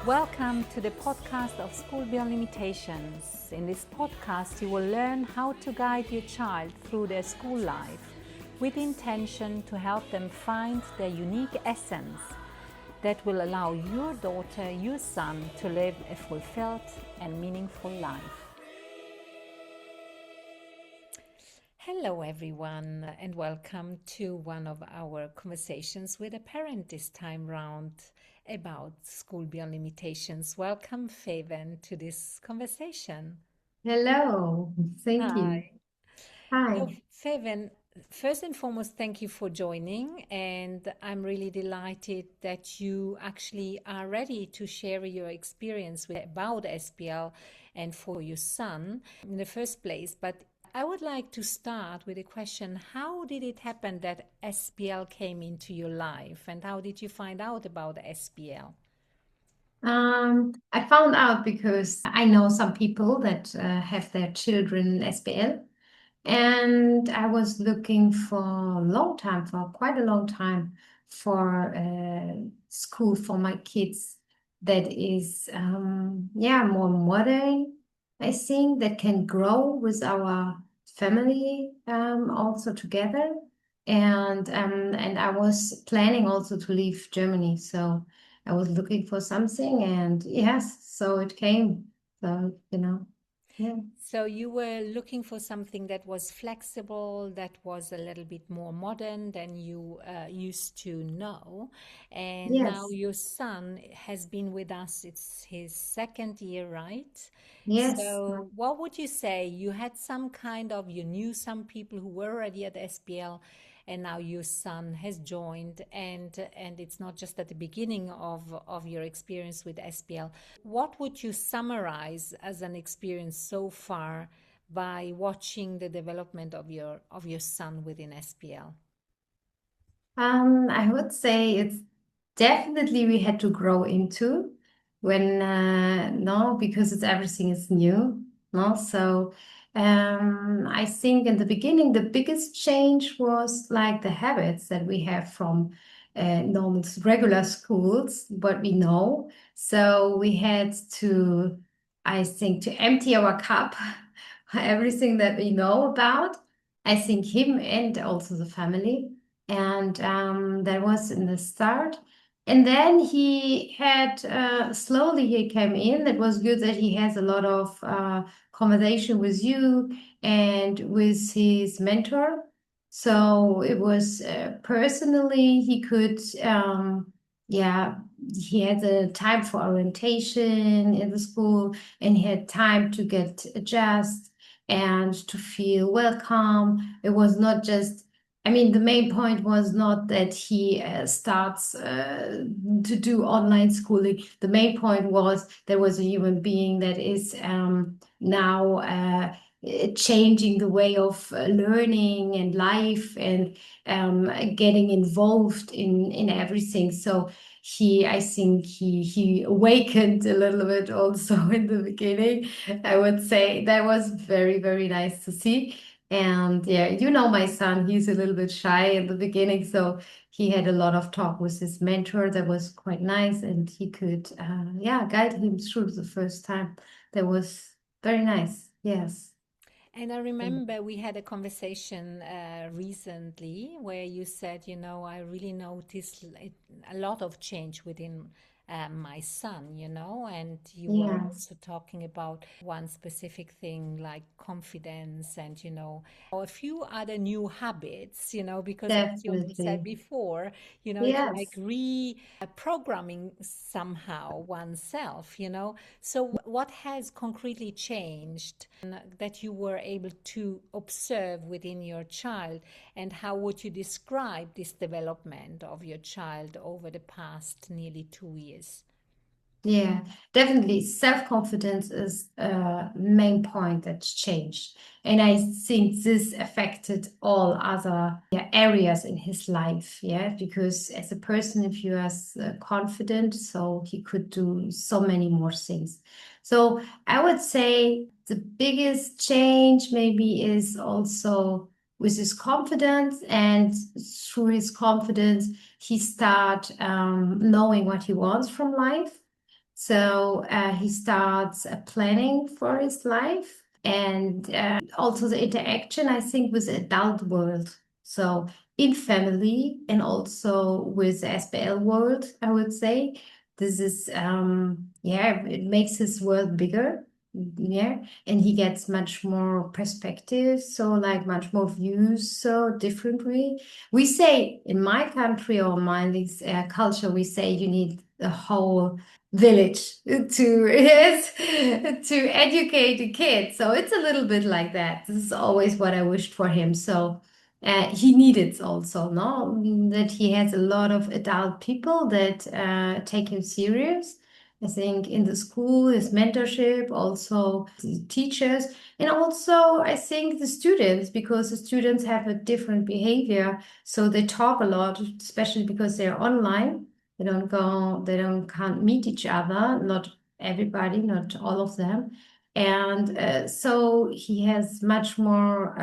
Welcome to the podcast of School Beyond Limitations. In this podcast, you will learn how to guide your child through their school life with the intention to help them find their unique essence that will allow your daughter, your son, to live a fulfilled and meaningful life. Hello everyone, and welcome to one of our conversations with a parent this time round about School Beyond Limitations. Welcome, Feven, to this conversation. Hello, thank you. Hi. So, Feven, first and foremost, thank you for joining, and I'm really delighted that you actually are ready to share your experience about SBL and for your son in the first place. But I would like to start with a question. How did it happen that SBL came into your life, and how did you find out about SBL? I found out because I know some people that have their children in SBL, and I was looking for a long time, for quite a long time, for a school for my kids that is, more modern, I think, that can grow with our family also together. And I was planning also to leave Germany, so I was looking for something, and yes, so it came. So, yeah. So you were looking for something that was flexible, that was a little bit more modern than you used to know. And now Yes, your son has been with us. It's his second year, right? yes. So what would you say? You had some kind of, you knew some people who were already at SBL, and now your son has joined, and it's not just at the beginning of your experience with SBL. What would you summarize as an experience so far by watching the development of your son within SBL? I would say it's definitely we had to grow into when no, because it's everything is new, no. So I think in the beginning the biggest change was like the habits that we have from normal regular schools, what we know. So we had to, I think, to empty our cup, everything that we know about. I think him and also the family, and that was in the start. And then he had slowly he came in. It was good that he has a lot of conversation with you and with his mentor. So it was personally he could yeah, he had the time for orientation in the school, and he had time to get adjust and to feel welcome. It was not just, I mean, the main point was not that he starts to do online schooling. The main point was there was a human being that is now changing the way of learning and life, and getting involved in everything. So I think he awakened a little bit also in the beginning. I would say that was very, very nice to see. And yeah, my son, he's a little bit shy in the beginning, so he had a lot of talk with his mentor. That was quite nice, and he could, guide him through the first time. That was very nice. Yes. And I remember we had a conversation recently where you said, I really noticed a lot of change within my son, and you were Yeah, also talking about one specific thing like confidence and, a few other new habits, because as you also said definitely. before, it's like Yes. reprogramming somehow oneself, So what has concretely changed that you were able to observe within your child, and how would you describe this development of your child over the past nearly 2 years? Yeah, definitely. Self-confidence is a main point that's changed. And I think this affected all other areas in his life. Yeah, because as a person, if you are confident, so he could do so many more things. So I would say the biggest change maybe is also with his confidence, and through his confidence, he start knowing what he wants from life. So he starts planning for his life and also the interaction, I think, with the adult world. So in family and also with the SBL world, I would say. This is, yeah, it makes his world bigger. Yeah. And he gets much more perspective. So, like, much more views. So, differently. We say in my country or my culture, we say you need a whole village to yes to educate a kid. So it's a little bit like that. This is always what I wished for him. So he needed also, no, that he has a lot of adult people that take him serious. I think in the school, his mentorship, also the teachers, and also I think the students, because the students have a different behavior. So they talk a lot, especially because they're online. They don't can't meet each other, not everybody, not all of them. And so he has much more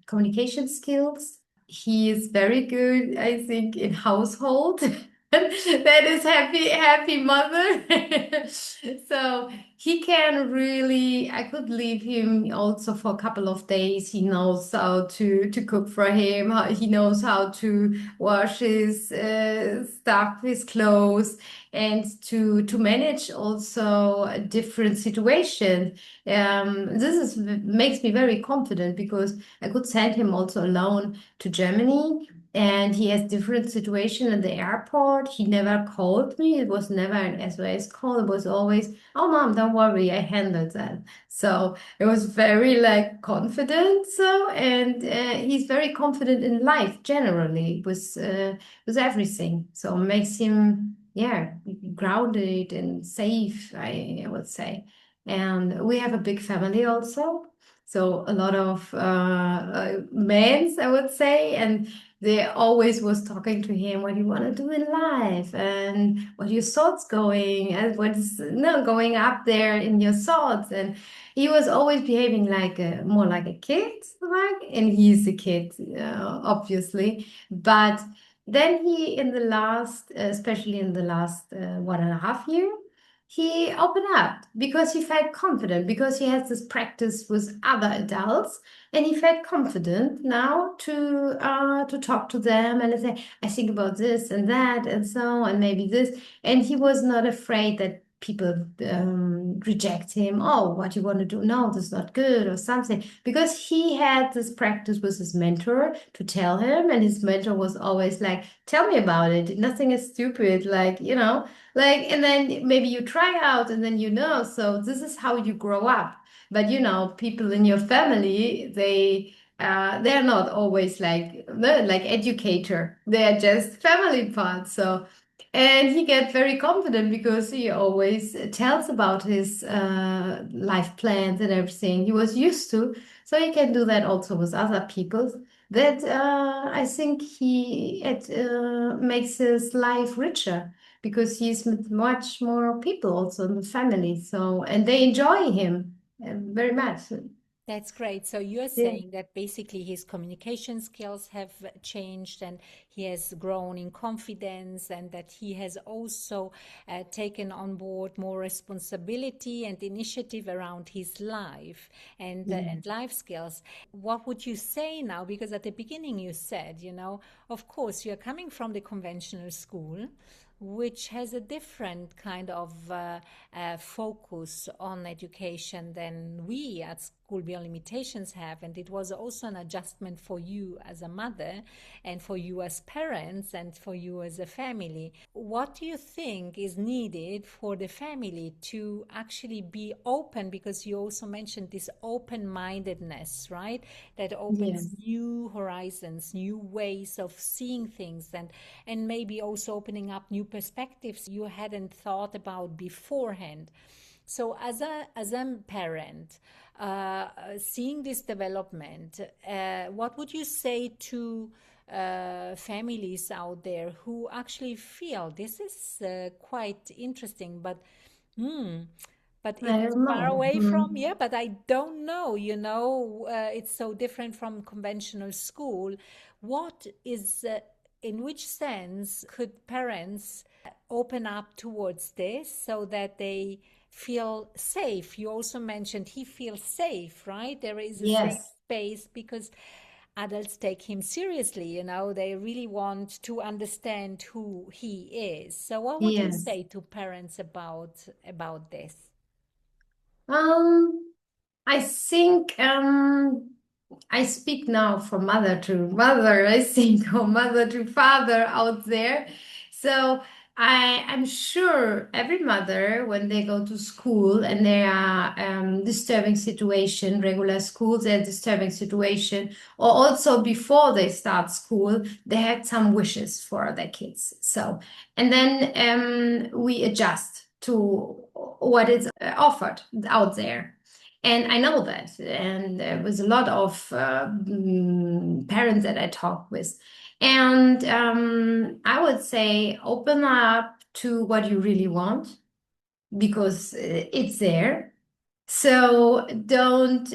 communication skills. He is very good, I think, in household. That is happy mother. So he can really, I could leave him also for a couple of days. He knows how to cook for him. He knows how to wash his stuff, his clothes, and to manage also a different situation. This is makes me very confident because I could send him also alone to Germany. And he has different situation in the airport. He never called me. It was never an SOS call. It was always, "Oh, mom, don't worry, I handled that." So it was very like confident. So and he's very confident in life generally with everything. So makes him, yeah, grounded and safe, I would say. And we have a big family also. So a lot of men, I would say, and they always was talking to him what you want to do in life and what your thoughts going and what is no going up there in your thoughts. And he was always behaving like more like a kid, like, and he's a kid, obviously. But then he, in the last, especially in the last 1.5 year, he opened up because he felt confident because he has this practice with other adults and he felt confident now to talk to them and say, I think about this and that and so and maybe this. And he was not afraid that people reject him. Oh, what you want to do? No, this is not good or something. Because he had this practice with his mentor to tell him, and his mentor was always like, tell me about it. Nothing is stupid. Like, and then maybe you try out and then so this is how you grow up. But people in your family, they're not always like educator. They're just family part. So and he gets very confident because he always tells about his life plans and everything he was used to. So he can do that also with other people. That I think it makes his life richer because he's with much more people also in the family. So and they enjoy him very much. That's great. So you're Yeah. saying that basically his communication skills have changed and he has grown in confidence, and that he has also taken on board more responsibility and initiative around his life and life skills. What would you say now? Because at the beginning you said, of course, you're coming from the conventional school, which has a different kind of focus on education than we at School Beyond Limitations have. And it was also an adjustment for you as a mother and for you as parents and for you as a family. What do you think is needed for the family to actually be open? Because you also mentioned this open mindedness, right? That opens Yes. new horizons, new ways of seeing things, and maybe also opening up new perspectives you hadn't thought about beforehand. So as a parent, seeing this development, what would you say to families out there who actually feel this is quite interesting, but I it's don't far know. away from, yeah, but I don't know, it's so different from conventional school. What is in which sense could parents open up towards this so that they feel safe? You also mentioned he feels safe, right? There is a safe Yes, space because adults take him seriously, they really want to understand who he is. So what would you yes. say to parents about this? Um, I think I speak now from mother to mother, I think, or mother to father out there. So I'm sure every mother, when they go to school and there are disturbing situation, regular schools, a disturbing situation, or also before they start school, they had some wishes for their kids. So, and then we adjust to what is offered out there. And I know that. And there was a lot of parents that I talked with. And I would say open up to what you really want because it's there. So don't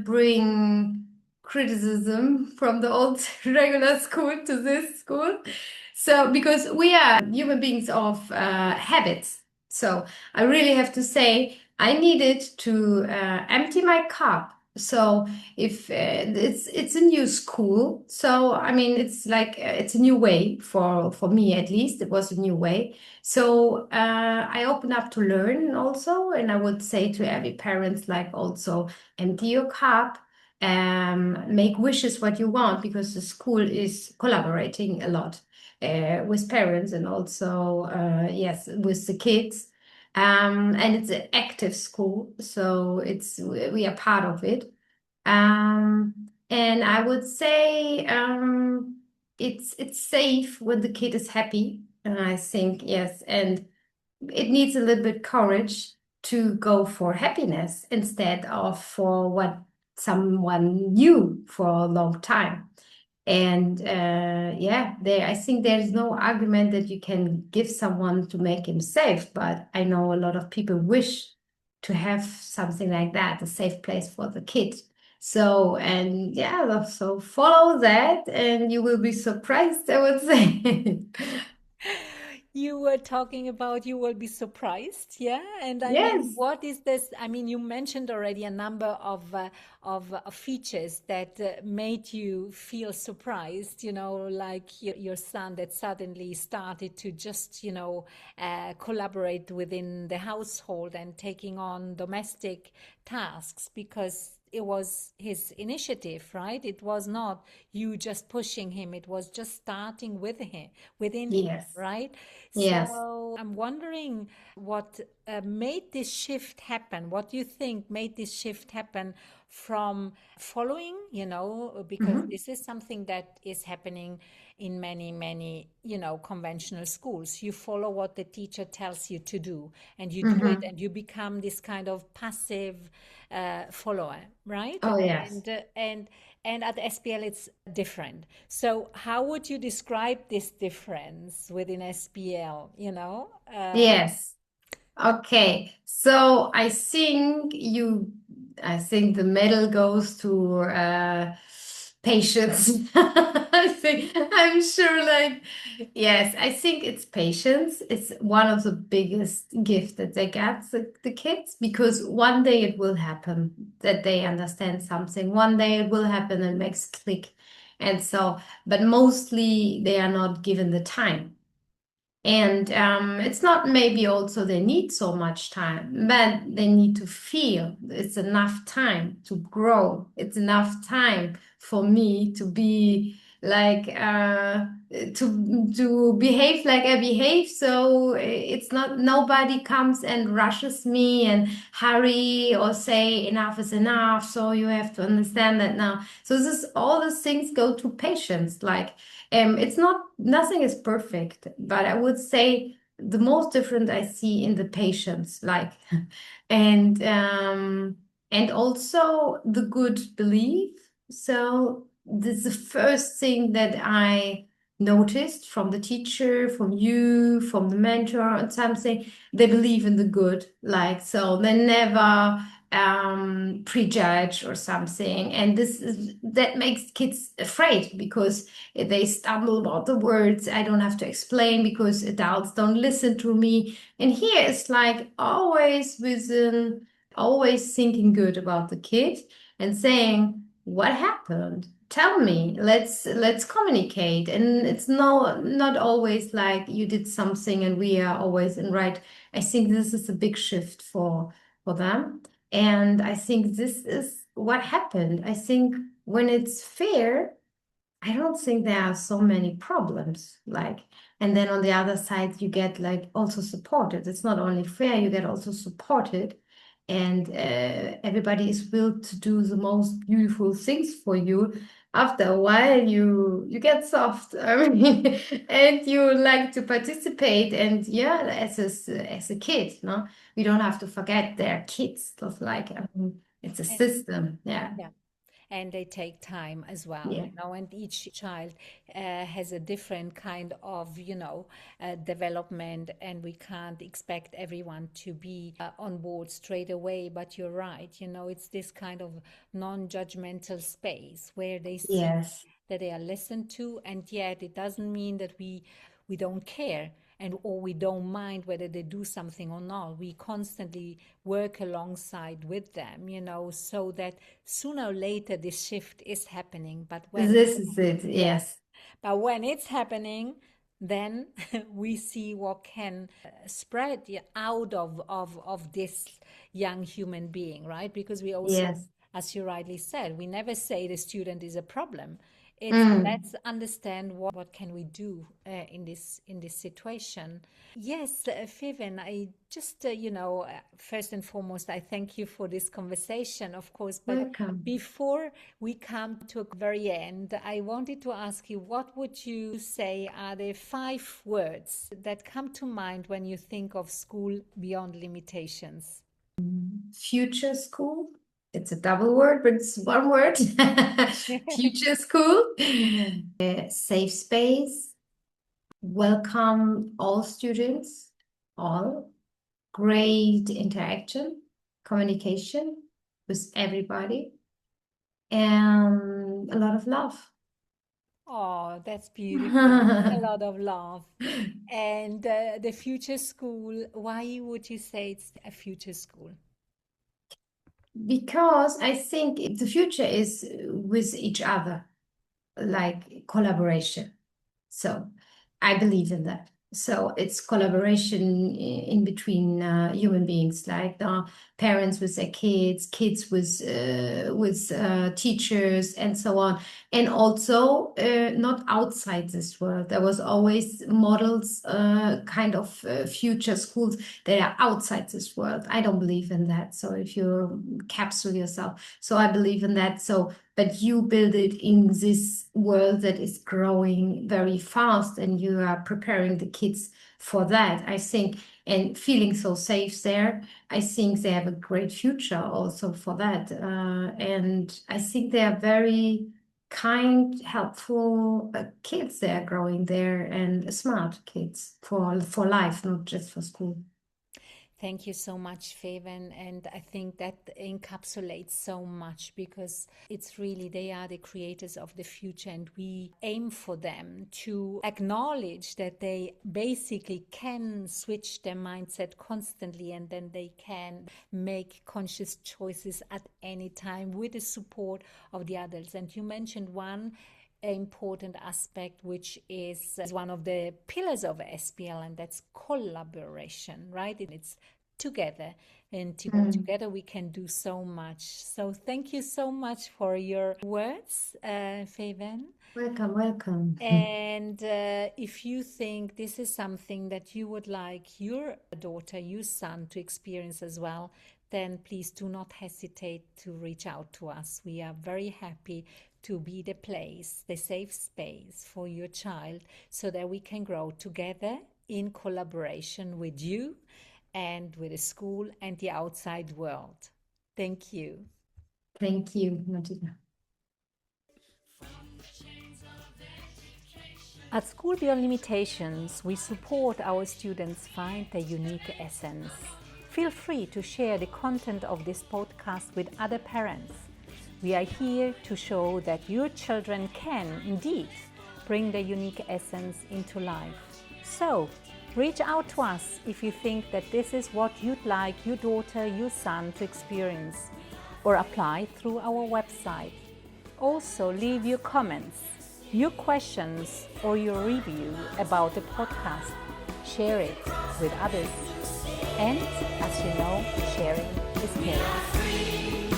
bring criticism from the old regular school to this school. So, because we are human beings of habits. So, I really have to say, I needed to empty my cup. So, if it's a new school, so I mean, it's like it's a new way for me at least. It was a new way. So I open up to learn also, and I would say to every parent, like also empty your cup, make wishes what you want because the school is collaborating a lot with parents and also yes with the kids. And it's an active school, so it's we are part of it. And I would say it's safe when the kid is happy. And I think yes, and it needs a little bit courage to go for happiness instead of for what someone knew for a long time. And yeah, there I think there's no argument that you can give someone to make him safe, but I know a lot of people wish to have something like that, a safe place for the kid. So, and yeah, so follow that and you will be surprised, I would say. You were talking about you will be surprised, yeah? And I mean, Yes, what is this? I mean, you mentioned already a number of features that made you feel surprised, like your son that suddenly started to just, collaborate within the household and taking on domestic tasks because it was his initiative, right? It was not you just pushing him. It was just starting within him, yes, right? yes. So I'm wondering what made this shift happen. What do you think made this shift happen from following, because Mhm. this is something that is happening in many, many, conventional schools. You follow what the teacher tells you to do, and you do it, Mhm. and you become this kind of passive follower, right? Oh, yes. And at SPL it's different. So how would you describe this difference within SPL? Yes. Okay. So I think the medal goes to patience. I'm sure, like, yes, I think it's patience. It's one of the biggest gifts that they get, the kids, because one day it will happen that they understand something. One day it will happen and makes click. And so, but mostly they are not given the time. And it's not maybe also they need so much time, but they need to feel it's enough time to grow. It's enough time for me to be like to behave like I behave. So it's not nobody comes and rushes me and hurry or say enough is enough. So you have to understand that now. So this is all these things go to patience, like it's not, nothing is perfect, but I would say the most different I see in the patients, like, and and also the good belief. So this is the first thing that I noticed from the teacher, from you, from the mentor, and something they believe in the good, like so they never prejudge or something. And that makes kids afraid because they stumble about the words. I don't have to explain because adults don't listen to me. And here it's like always thinking good about the kid and saying, what happened? Tell me. Let's communicate. And it's not always like you did something and we are always in right. I think this is a big shift for them. And I think this is what happened. I think when it's fair, I don't think there are so many problems. Like, and then on the other side, you get like also supported. It's not only fair, you get also supported. And everybody is willed to do the most beautiful things for you. After a while, you get soft. I mean, and you like to participate. And yeah, as a kid, no, we don't have to forget they're kids. Just like it's a And system. Yeah, yeah, and they take time as well, yeah. and each child has a different kind of, development, and we can't expect everyone to be on board straight away. But you're right, it's this kind of non-judgmental space where they see Yes. that they are listened to, and yet it doesn't mean that we don't care and or we don't mind whether they do something or not. We constantly work alongside with them, so that sooner or later this shift is happening. But when This is it. yeah, Yes. but when it's happening, then we see what can spread out of this young human being, right? Because we also, Yes. as you rightly said, we never say the student is a problem. It's Mm. let's understand what can we do in this situation. Yes, Feven, I just, first and foremost, I thank you for this conversation, of course. But Welcome. before we come to a very end, I wanted to ask you, what would you say are the 5 words that come to mind when you think of school beyond limitations? Future school. It's a double word, but it's one word. Future school. Safe space. Welcome all students. All. Great interaction, communication with everybody, and a lot of love. Oh, that's beautiful. A lot of love. And the future school, why would you say it's a future school? Because I think the future is with each other, like collaboration. So I believe in that. So it's collaboration in between human beings, like parents with their kids, kids with teachers, and so on. And also not outside this world. There was always models, kind of future schools that are outside this world. I don't believe in that. So if you capsule yourself, so I believe in that. So but you build it in this world that is growing very fast and you are preparing the kids for that, I think, and feeling so safe there. I think they have a great future also for that. And I think they are very kind, helpful kids. They are growing there and smart kids for life, not just for school. Thank you so much, Feven. And I think that encapsulates so much because it's really, they are the creators of the future, and we aim for them to acknowledge that they basically can switch their mindset constantly, and then they can make conscious choices at any time with the support of the adults. And you mentioned one important aspect, which is one of the pillars of SPL, and that's collaboration, right? It's together, and Mm. together we can do so much. So thank you so much for your words, Feven. Welcome, welcome. And if you think this is something that you would like your daughter, your son to experience as well, then please do not hesitate to reach out to us. We are very happy to be the place, the safe space for your child, so that we can grow together in collaboration with you and with the school and the outside world. Thank you. Thank you, Martina. At School Beyond Limitations, we support our students find their unique essence. Feel free to share the content of this podcast with other parents. We are here to show that your children can indeed bring their unique essence into life. So, reach out to us if you think that this is what you'd like your daughter, your son to experience, or apply through our website. Also, leave your comments, your questions, or your review about the podcast. Share it with others. And as you know, sharing is caring.